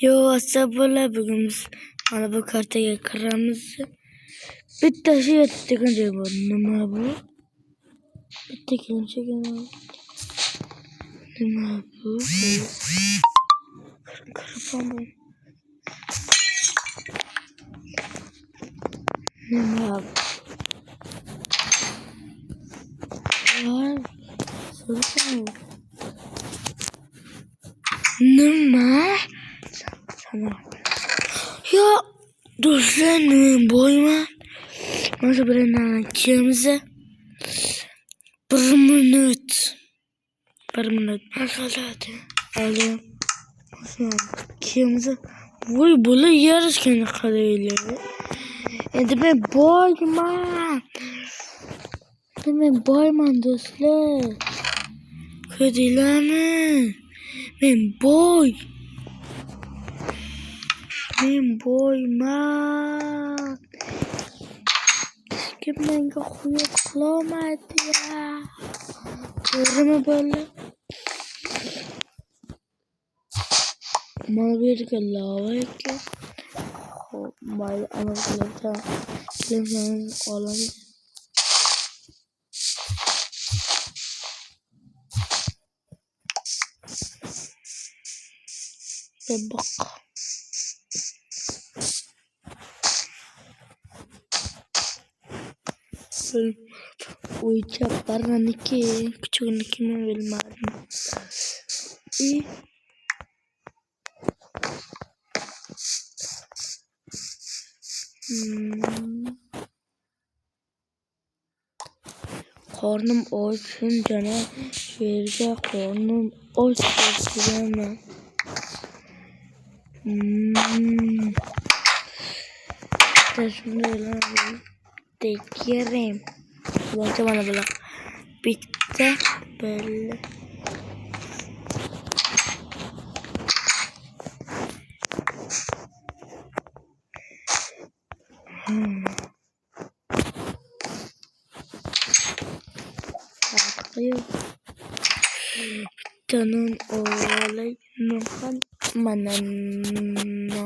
Yo, WhatsApp bo'la bugün biz mana bu kartaga kiramiz. Bitta şey yetishtirgan bu. Nima bu? Bitta kelishgan. Nima bu? Kirpam bu. Nima bu? Var. So'rasam. Nima? Sana. Ya do'stlar, nima bo'yman? Mana bilan kelamiz. 1 minut. 1 minut. Masalada. Ali. Kelamiz. Voy, bular yarashgani qaraylar. Endi men boyman do'stlar. Ko'rdinglarmi? Men boyman. Kim menga qo'yib qilolmaydi ya. To'g'rimi bo'la? Mana bu yerga lava ekan. Xo'p, mayli, amaklardan lemlarni olamiz. Bak. O'ycha barniki, kuchukniki men bilmadim. Qornim och shunchana shu yerga qornim och bo'lganman. Shunday tekirim. Buncha mana bular. Bitta böyle. Tanın olay nohan manana.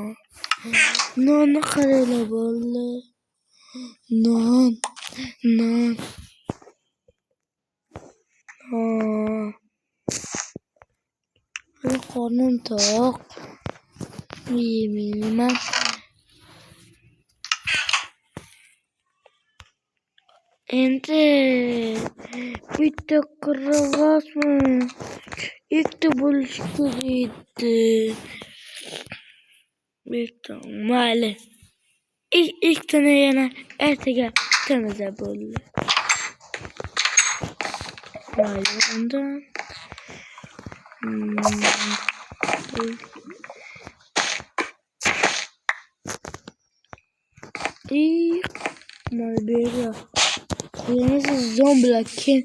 Non karela bolle. Non. Qornim to'q. Yeyman. Endi bitta qirg'oqmi? Ikkita bo'lishi kerak edi. Bitta mayli. Ikkitani yana ertaga tamiza bo'ldi. Mayli undan. Mana bu yerga qo'yamiz zombilarga.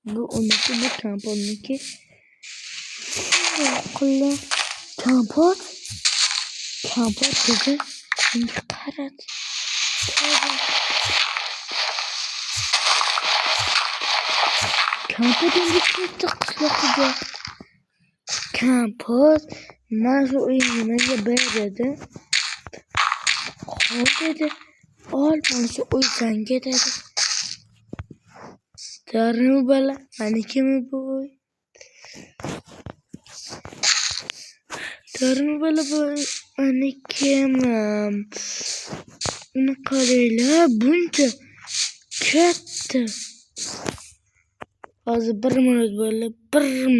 Bu uniki, bu kampotniki. Qullar kampot dedi. Unga qaradi. Kampot endi ketdi qishloqqa. Kampot mana shu uyni menga berdi. Qo'y dedi. Ol, mana shu uy senga dedi. Darmi bola, menikimi bu uy? Darmi bola bu menikimi? Uni qaranglar, buncha katta. Hozir 1 minut bo'ldi. 1 minut.